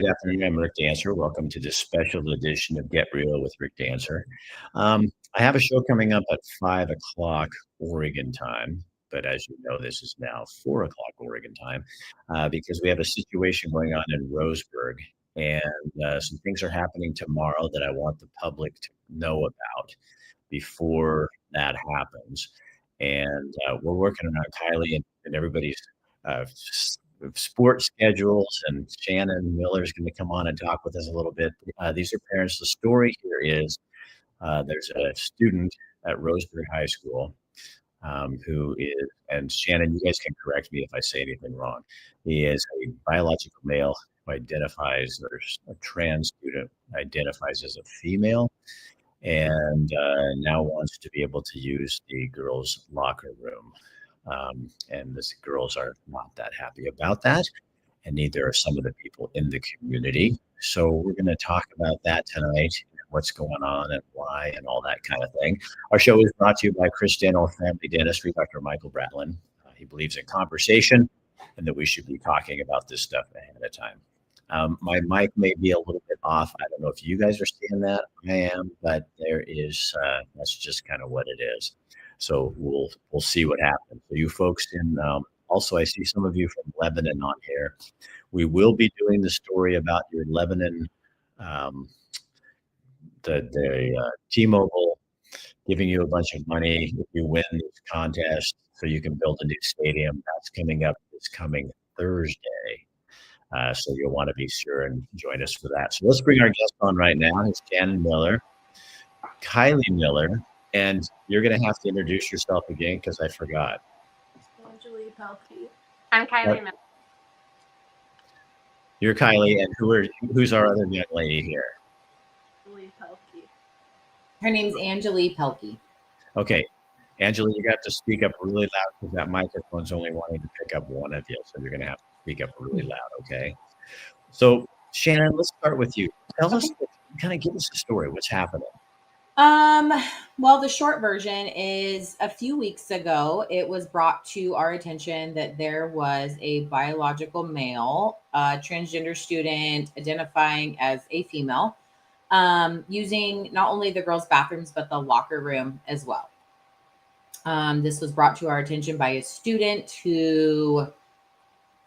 Good afternoon. I'm Rick Dancer. Welcome to this special edition of Get Real with Rick Dancer. I have a show coming up at 5 o'clock Oregon time, but as you know, this is now 4 o'clock Oregon time because we have a situation going on in Roseburg, and some things are happening tomorrow that I want the public to know about before that happens. And we're working around Kylie and everybody's uh, sports schedules, and Shannon Miller is going to come on and talk with us a little bit. These are parents. The story here is there's a student at Roseburg High School who is, and Shannon, you guys can correct me if I say anything wrong. He is a biological male who identifies, or a trans student identifies as a female, and now wants to be able to use the girls' locker room. And the girls are not that happy about that, and neither are some of the people in the community. So we're going to talk about that tonight, what's going on and why, and all that kind of thing. Our show is brought to you by Chris Daniel Family Dentistry, Dr. Michael Bratlin. He believes in conversation and that we should be talking about this stuff ahead of time. My mic may be a little bit off. I don't know if you guys are seeing that. I am, but there is. That's just kind of what it is. So we'll see what happens. So you folks in. Also, I see some of you from Lebanon on here. We will be doing the story about your Lebanon, um, the T-Mobile giving you a bunch of money if you win this contest, so you can build a new stadium. That's coming up this coming Thursday. So you'll want to be sure and join us for that. So let's bring our guest on right now. It's Shannon Miller, Kylie Miller, and you're going to have to introduce yourself again because I forgot. Anjali Pelkey. I'm Kylie Miller. You're Kylie, and who's our other young lady here? Anjali Pelkey. Her name's Anjali Pelkey. Okay. Anjali, you got to speak up really loud because that microphone's only wanting to pick up one of you. So you're going to have to speak up really loud, okay? So, Shannon, let's start with you. Tell us, kind of give us a story. What's happening? Well, the short version is a few weeks ago, it was brought to our attention that there was a biological male, transgender student identifying as a female, using not only the girls' bathrooms, but the locker room as well. This was brought to our attention by a student who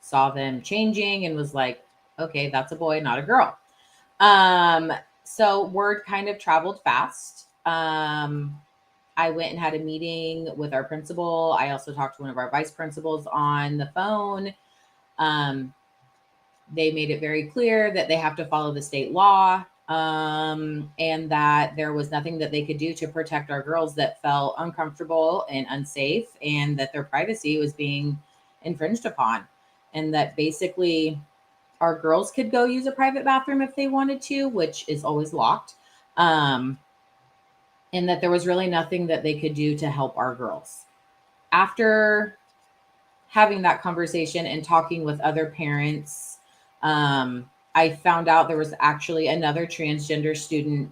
saw them changing and was like, okay, that's a boy, not a girl. So word kind of traveled fast. I went and had a meeting with our principal. I also talked to one of our vice principals on the phone. They made it very clear that they have to follow the state law, and that there was nothing that they could do to protect our girls that felt uncomfortable and unsafe, and that their privacy was being infringed upon, and that basically our girls could go use a private bathroom if they wanted to, which is always locked. And that there was really nothing that they could do to help our girls. After having that conversation and talking with other parents, I found out there was actually another transgender student,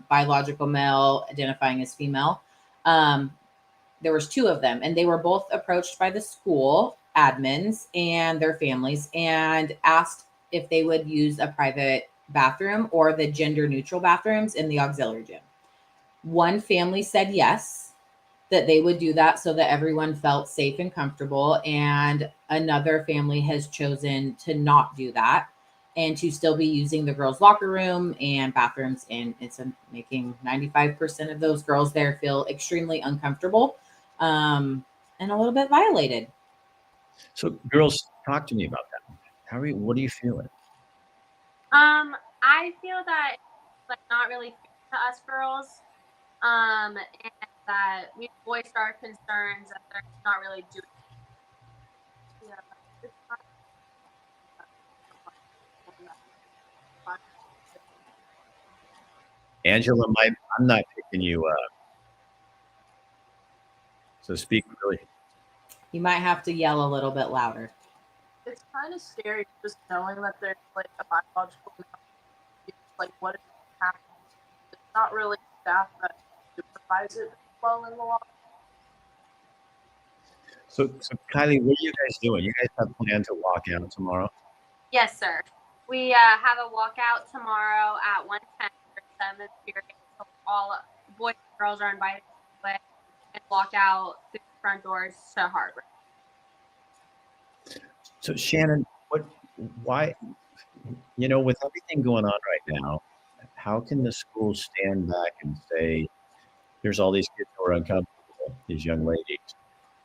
biological male identifying as female. There was two of them, and they were both approached by the school admins and their families and asked if they would use a private bathroom or the gender neutral bathrooms in the auxiliary gym. One family said yes, that they would do that so that everyone felt safe and comfortable. And another family has chosen to not do that and to still be using the girls' locker room and bathrooms. And it's making 95% of those girls there feel extremely uncomfortable and a little bit violated. So, girls, talk to me about that. What are you feeling? I feel that it's like not really fair to us girls. And that we voiced our concerns that they're not really doing. Yeah, it's not. Angela, I'm not picking you up. So speak really. You might have to yell a little bit louder. It's kind of scary just knowing that there's like a biological like what is happening. It's not really staff that supervise it well in the law. So Kylie, what are you guys doing? You guys have planned to walk out tomorrow? Yes, sir. We have a walkout tomorrow at 1:10 for 7th period. So all boys and girls are invited to it and walk out through the front doors to Harvard. So Shannon, why, with everything going on right now, how can the school stand back and say, there's all these kids who are uncomfortable, these young ladies,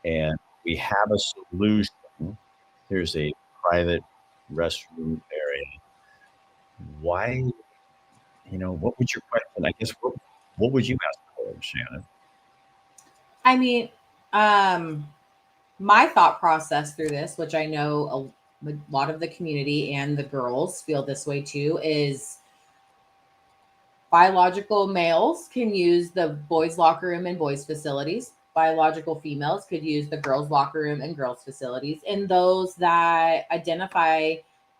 and we have a solution. There's a private restroom area. Why, what would your question? I guess what would you ask for, Shannon? I mean, my thought process through this, which I know a lot of the community and the girls feel this way too, is biological males can use the boys' locker room and boys' facilities. Biological females could use the girls' locker room and girls' facilities. And those that identify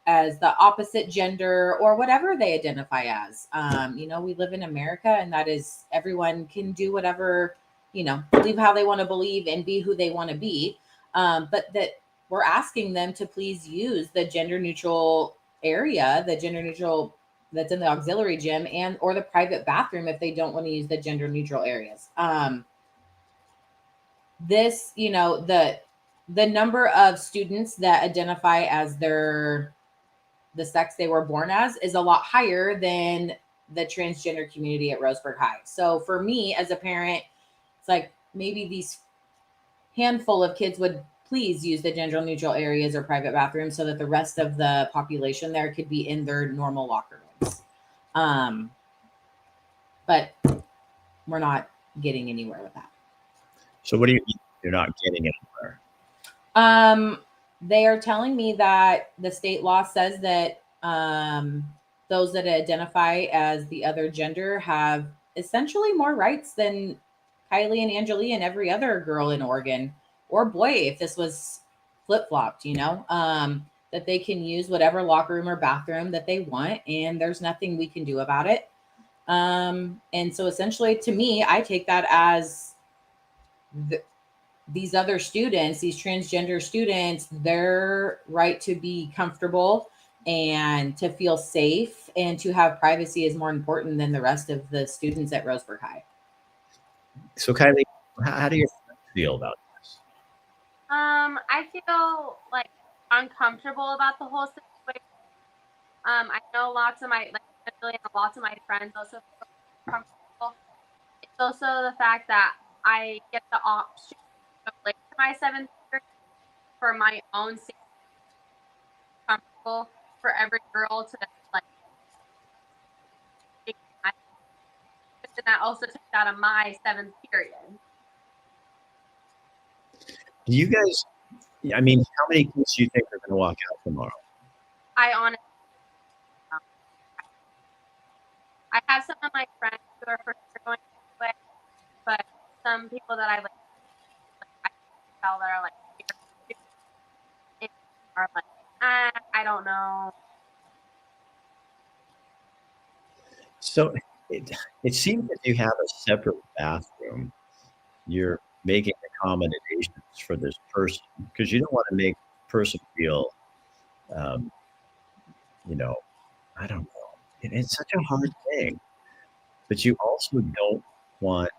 as the opposite gender or whatever they identify as. We live in America, and that is everyone can do whatever, believe how they want to believe and be who they want to be. But that we're asking them to please use the gender neutral area, the gender neutral that's in the auxiliary gym and or the private bathroom if they don't want to use the gender neutral areas. The number of students that identify as the sex they were born as is a lot higher than the transgender community at Roseburg High. So for me as a parent, it's like maybe these handful of kids would please use the gender neutral areas or private bathrooms so that the rest of the population there could be in their normal locker rooms. But we're not getting anywhere with that. So what do you mean you're not getting anywhere? They are telling me that the state law says that those that identify as the other gender have essentially more rights than Kylie and Angelie and every other girl in Oregon or boy, if this was flip-flopped, that they can use whatever locker room or bathroom that they want, and there's nothing we can do about it. And so essentially to me, I take that as these other students, these transgender students, their right to be comfortable and to feel safe and to have privacy is more important than the rest of the students at Roseburg High. So Kylie, how do you feel about this? I feel like uncomfortable about the whole situation. I know lots of my friends also feel comfortable. It's also the fact that I get the option to go late to my 7th period for my own safety. Comfortable for every girl to and that also takes out of my 7th period. Do you guys, how many kids do you think are going to walk out tomorrow? I honestly, I have some of my friends who are for sure going to do it, but some people that I I can tell that are I don't know. So it seems that you have a separate bathroom. You're making accommodations for this person because you don't want to make the person feel, I don't know. It's such a hard thing, but you also don't want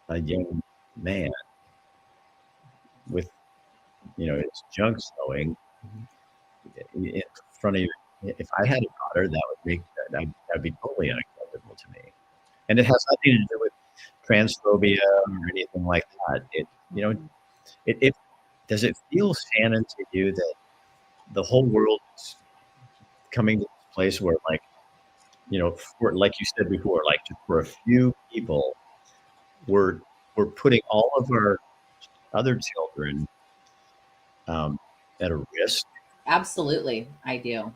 a young man with, his junk showing in front of you. If I had a daughter, that'd be totally unacceptable to me. And it has nothing to do with transphobia or anything like that. Does it feel, Shannon, to you that the whole world is coming to this place where, like you said before, just for a few people, we're putting all of our other children at a risk? Absolutely, I do.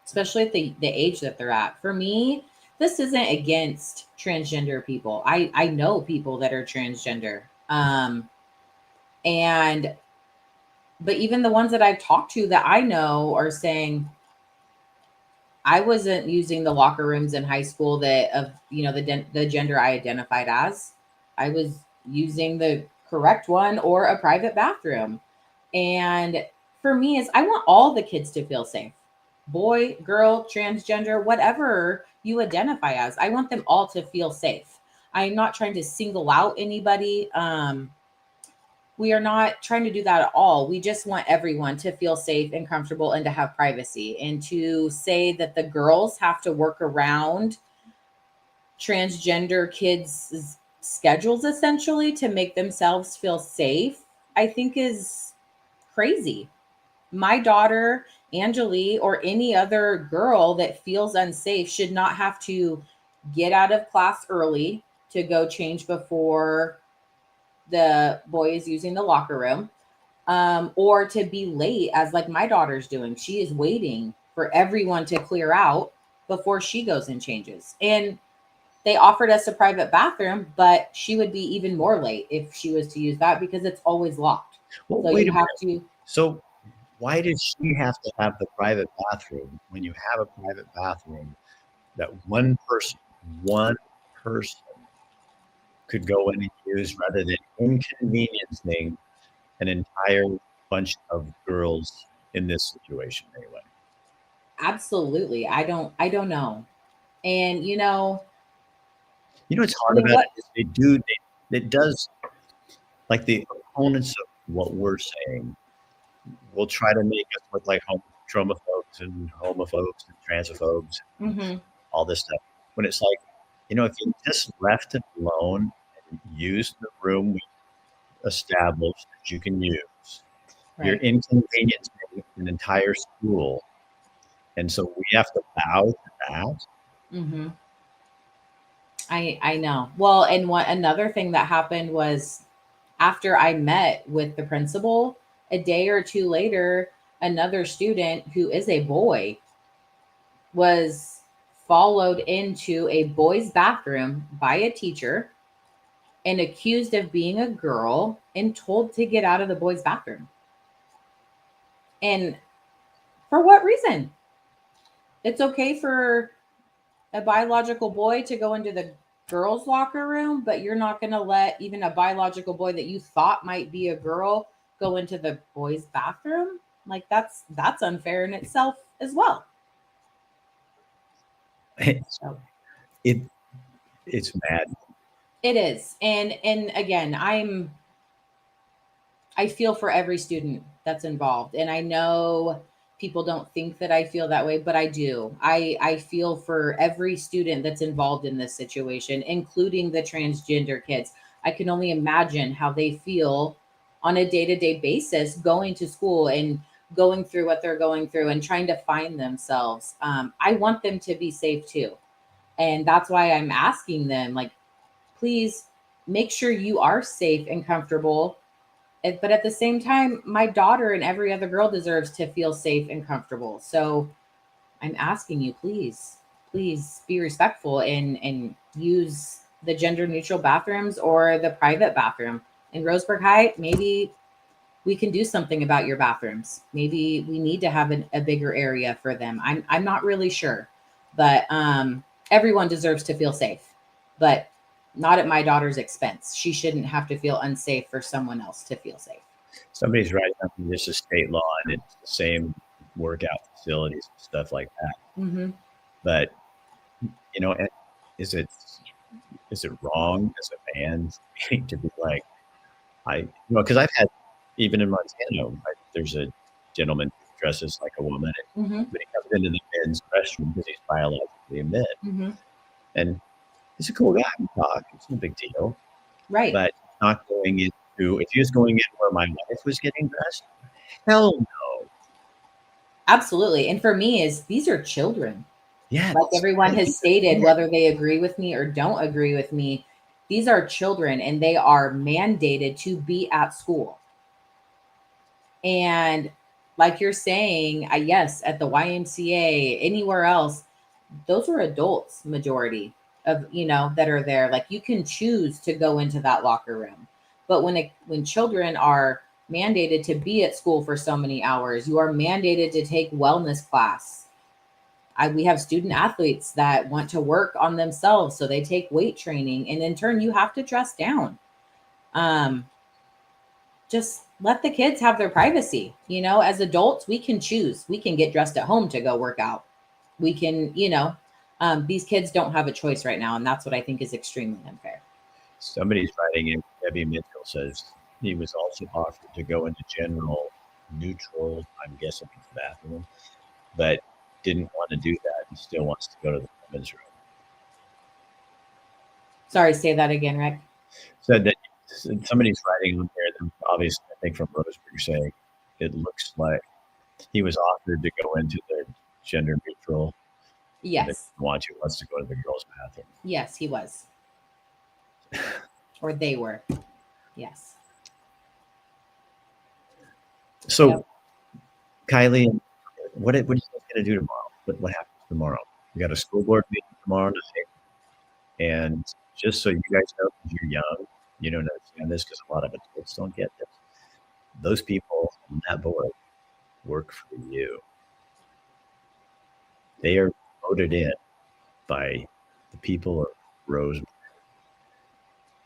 Especially at the age that they're at. For me, this isn't against transgender people. I know people that are transgender. But even the ones that I've talked to that I know are saying, I wasn't using the locker rooms in high school the gender I identified as. I was using the correct one or a private bathroom. And for me is I want all the kids to feel safe. Boy, girl, transgender, whatever you identify as. I want them all to feel safe. I'm not trying to single out anybody. We are not trying to do that at all. We just want everyone to feel safe and comfortable and to have privacy. And to say that the girls have to work around transgender kids' schedules essentially to make themselves feel safe, I think is crazy. My daughter, Angeli, or any other girl that feels unsafe should not have to get out of class early to go change before the boy is using the locker room, or to be late, as like my daughter's doing. She is waiting for everyone to clear out before she goes and changes. And they offered us a private bathroom, but she would be even more late if she was to use that because it's always locked. Well, So wait you a have minute. to. So why did she have to have the private bathroom when you have a private bathroom that one person could go in and use rather than inconveniencing an entire bunch of girls in this situation anyway? Absolutely. I don't know. And You know what's I hard mean, about what? it is it does, like the opponents of what we're saying will try to make us look like tromophobes and homophobes and transophobes, Mhm. all this stuff. When it's like, if you just left it alone and used the room we established that you can use, you're Right. inconveniencing an entire school. And so we have to bow to that. Mhm. I know. Well, and what another thing that happened was after I met with the principal, a day or two later, another student who is a boy was followed into a boys' bathroom by a teacher and accused of being a girl and told to get out of the boys' bathroom. And for what reason? It's okay for a biological boy to go into the girls' locker room, but you're not going to let even a biological boy that you thought might be a girl go into the boys' bathroom? Like that's unfair in itself as well. So it it's mad. it is. And again, I feel for every student that's involved. And I know people don't think that I feel that way, but I do. I feel for every student that's involved in this situation, including the transgender kids. I can only imagine how they feel on a day-to-day basis going to school and going through what they're going through and trying to find themselves. I want them to be safe too. And that's why I'm asking them, like, please make sure you are safe and comfortable, but at the same time, my daughter and every other girl deserves to feel safe and comfortable. So I'm asking you, please be respectful and use the gender neutral bathrooms or the private bathroom. In Roseburg High, maybe we can do something about your bathrooms. Maybe we need to have a bigger area for them. I'm not really sure, but everyone deserves to feel safe, but not at my daughter's expense. She shouldn't have to feel unsafe for someone else to feel safe. Somebody's writing up this is state law and it's the same workout facilities and stuff like that. Mm-hmm. But is it is it wrong as a man to be like, because I've had, even in Montana, there's a gentleman who dresses like a woman, Mm-hmm. but he comes into the men's restroom because he's biologically a man, Mm-hmm. and he's a cool guy. We talk; it's no big deal. Right. But not going into, if he was going in where my wife was getting dressed, hell no. Absolutely. And for me is these are children. Yeah, Like everyone has stated, yeah. whether they agree with me or don't agree with me, these are children and they are mandated to be at school. And like you're saying, yes, at the YMCA, anywhere else, those are adults, majority of, that are there. Like you can choose to go into that locker room. But when children are mandated to be at school for so many hours, you are mandated to take wellness class. We have student athletes that want to work on themselves, so they take weight training, and in turn, you have to dress down. Um, just let the kids have their privacy. You know, as adults, we can choose. We can get dressed at home to go work out. We can, these kids don't have a choice right now. And that's what I think is extremely unfair. Somebody's writing in, Debbie Mitchell says he was also offered to go into general neutral, I'm guessing it's bathroom, but didn't want to do that and still wants to go to the women's room. Sorry, say that again, Rick. Said that somebody's writing on there, obviously, I think from Roseburg, saying it looks like he was offered to go into the gender neutral. Yes. Wants to go to the girls' bathroom. Yes, he was. Or they were. Yes. So, yep. Kylie, what are you guys going to do tomorrow? What happens tomorrow? We got a school board meeting tomorrow night. And just so you guys know, because you're young, you don't understand this because a lot of adults don't get this. Those people on that board work for you. They are voted in by the people of Roseburg.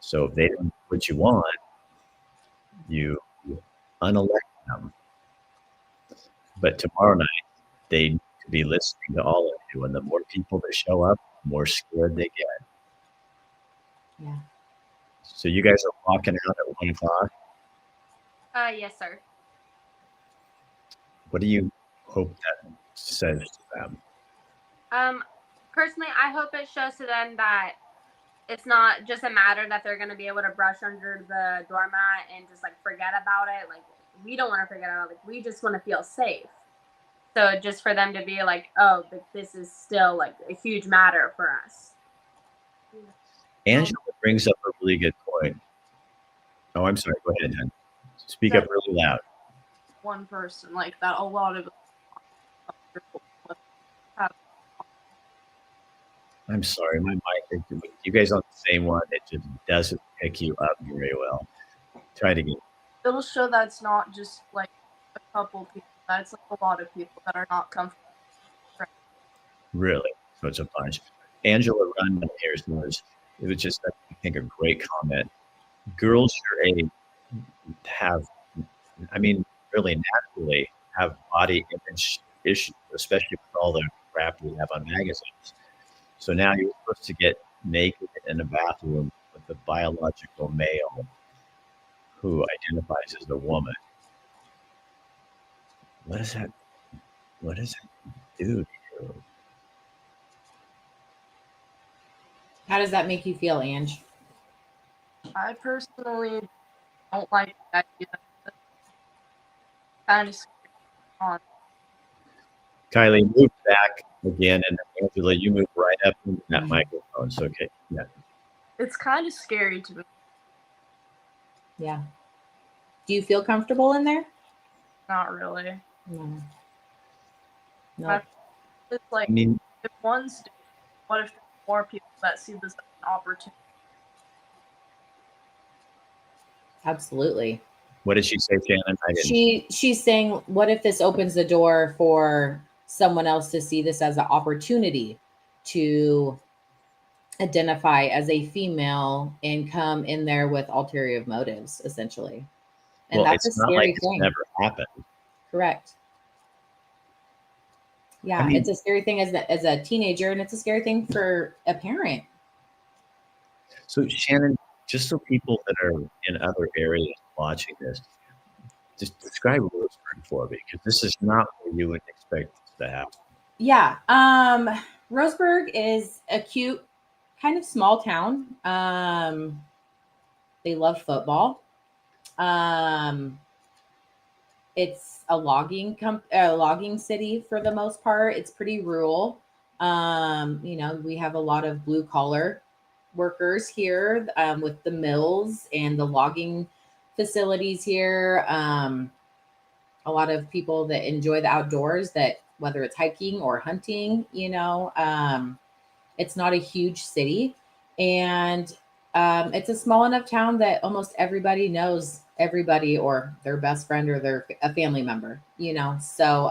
So if they don't do what you want, you unelect them. But tomorrow night, they need to be listening to all of you. And the more people that show up, the more scared they get. Yeah. So you guys are walking out at 1 o'clock? Yes, sir. What do you hope that says to them? Personally, I hope it shows to them that it's not just a matter that they're going to be able to brush under the doormat and just like forget about it. Like, we don't want to forget about it. Like, we just want to feel safe. So just for them to be like, oh, but this is still like a huge matter for us. Angela brings up a really good point. Oh, I'm sorry. Go ahead, Dan. Speak up really loud. One person like that. A lot of. I'm sorry, my mic. You guys on the same one. It just doesn't pick you up very well. Try it again. It'll show that it's not just like a couple people. That it's like a lot of people that are not comfortable. Really? So it's a bunch. Angela Run here says it was just, I think, a great comment. Girls your age have, I mean, really naturally have body image issues, especially with all the crap we have on magazines. So now you're supposed to get naked in a bathroom with a biological male who identifies as a woman. What does that do to you? How does that make you feel, Ange? I personally don't like the idea. Kind of on. Kylie, move back again, and Angela, you move right up into that microphone. So, okay, yeah. It's kind of scary to me. Yeah. Do you feel comfortable in there? Not really. No. It's like, if one's doing, what if there are more people that see this as an opportunity? Absolutely. What did she say, Shannon? She's saying, what if this opens the door for someone else to see this as an opportunity to identify as a female and come in there with ulterior motives, essentially. And that's a scary thing. It's never happened. Correct. Yeah, it's a scary thing as a teenager, and it's a scary thing for a parent. So, Shannon, just so people that are in other areas watching this, just describe Roseburg for me, because this is not where you would expect this to happen. Yeah. Roseburg is a cute, kind of small town. They love football. It's a logging city for the most part. It's pretty rural. We have a lot of blue collar workers here with the mills and the logging facilities here. A lot of people that enjoy the outdoors, that whether it's hiking or hunting, it's not a huge city, and it's a small enough town that almost everybody knows everybody or their best friend or a family member, So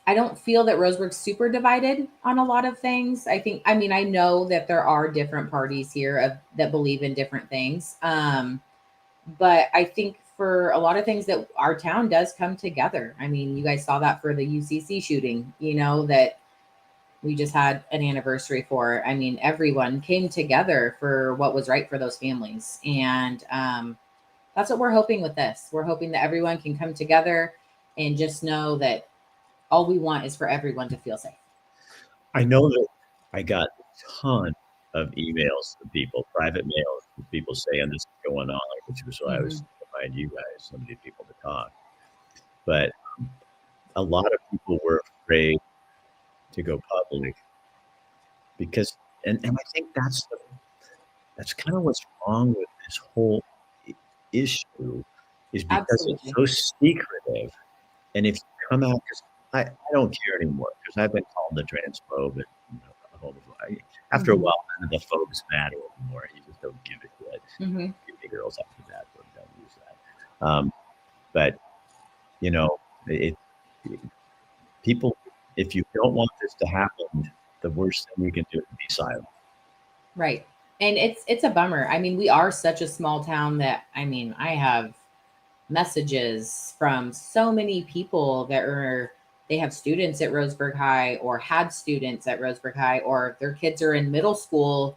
I don't feel that Roseburg's super divided on a lot of things. I know that there are different parties here that believe in different things. But I think for a lot of things that our town does come together. I mean, you guys saw that for the UCC shooting, that we just had an anniversary for. I mean, everyone came together for what was right for those families. And that's what we're hoping with this. We're hoping that everyone can come together and just know that all we want is for everyone to feel safe. I know that I got a ton of emails from people, private mails, from people saying this is going on, which was why I was inviting you guys, some of you people to talk. But a lot of people were afraid to go public because, and I think that's kind of what's wrong with this whole issue, is because it's so secretive. And if you come out, because I don't care anymore, because I've been called a transphobe and after a while, none of the phobes matter anymore. You just don't give a shit. Give the girls after that, but don't use that. But people, if you don't want this to happen, the worst thing you can do is be silent. Right. And it's a bummer. I mean, we are such a small town that, I mean, I have messages from so many people that they have students at Roseburg High or had students at Roseburg High, or their kids are in middle school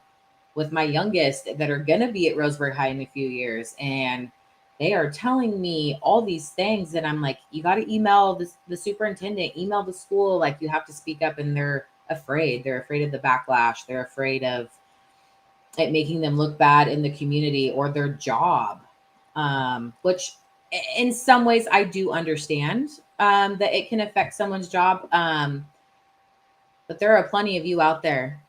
with my youngest that are going to be at Roseburg High in a few years. And they are telling me all these things. And I'm like, you got to email the superintendent, email the school. Like, you have to speak up. And they're afraid. They're afraid of the backlash. They're afraid of it making them look bad in the community or their job, which in some ways I do understand that it can affect someone's job. But there are plenty of you out there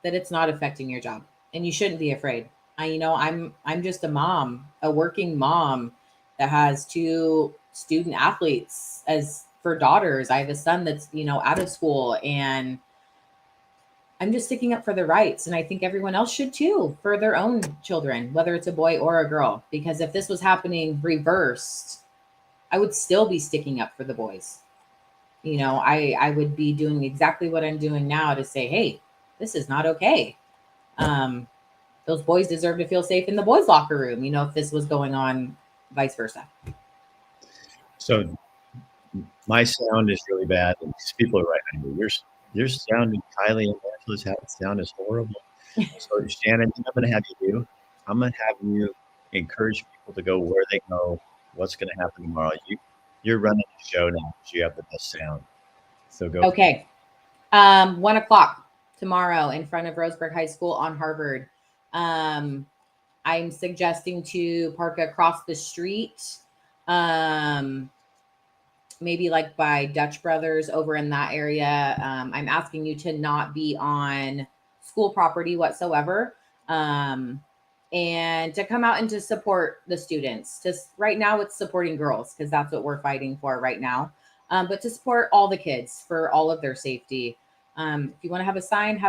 that it's not affecting your job, and you shouldn't be afraid. I'm just a mom, a working mom that has 2 student athletes as for daughters. I have a son that's, out of school, and I'm just sticking up for their rights. And I think everyone else should too, for their own children, whether it's a boy or a girl. Because if this was happening reversed, I would still be sticking up for the boys. I would be doing exactly what I'm doing now to say, hey, this is not okay. Those boys deserve to feel safe in the boys' locker room, if this was going on, vice versa. So my sound is really bad, and these people are writing me, your sound and Kylie and Angela's sound is horrible. So Shannon, I'm going to have you encourage people to go where they go, what's going to happen tomorrow. You're running the show now because you have the best sound. So go. Okay. 1:00 tomorrow in front of Roseburg High School on Harvard. I'm suggesting to park across the street. Maybe like by Dutch Brothers over in that area. I'm asking you to not be on school property whatsoever. And to come out and to support the students. Just right now it's supporting girls because that's what we're fighting for right now. But to support all the kids for all of their safety. If you want to have a sign,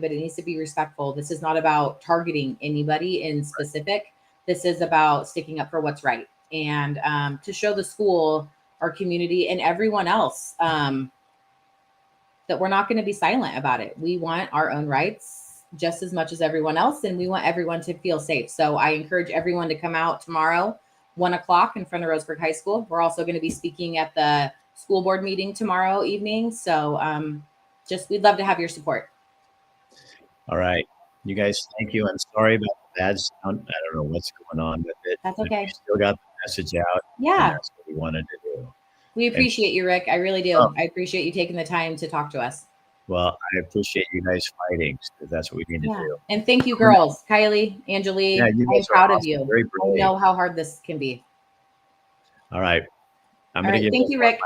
but it needs to be respectful. This is not about targeting anybody in specific. This is about sticking up for what's right. And to show the school, our community, and everyone else that we're not going to be silent about it. We want our own rights just as much as everyone else, and we want everyone to feel safe. So I encourage everyone to come out tomorrow, 1:00 in front of Roseburg High School. We're also going to be speaking at the school board meeting tomorrow evening. So we'd love to have your support. All right. You guys, thank you. I'm sorry about the bad sound. I don't know what's going on with it. That's okay. We still got the message out. Yeah. That's what we wanted to do. We appreciate you, Rick. I really do. I appreciate you taking the time to talk to us. Well, I appreciate you guys fighting because that's what we need to do. And thank you, girls. Kylie, Angelie, I'm proud of you. I know how hard this can be. All right. I'm going to give thank you, Rick.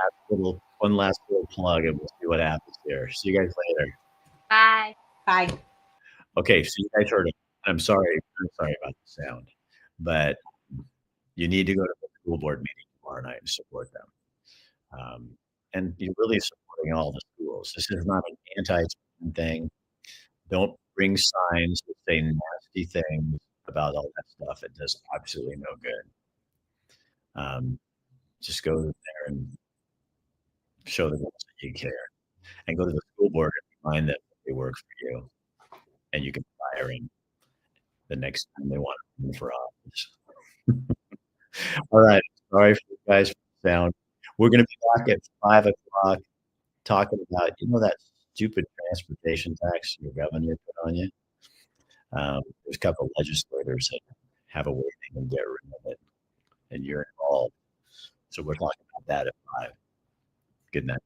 one last little plug, and we'll see what happens here. See you guys later. Bye. Bye. Okay, so you guys heard it. I'm sorry about the sound, but you need to go to the school board meeting tomorrow night and support them. And you're really supporting all the schools. This is not an anti-student thing. Don't bring signs that say nasty things about all that stuff. It does absolutely no good. Just go there and show them that you care, and go to the school board and remind them that they work for you, and you can fire them the next time they want to run for office. All right. Sorry for you guys for the sound. We're going to be back at 5 o'clock talking about, that stupid transportation tax your governor put on you. There's a couple of legislators that have a way they can get rid of it, and you're involved. So we're talking about that at 5. Good night.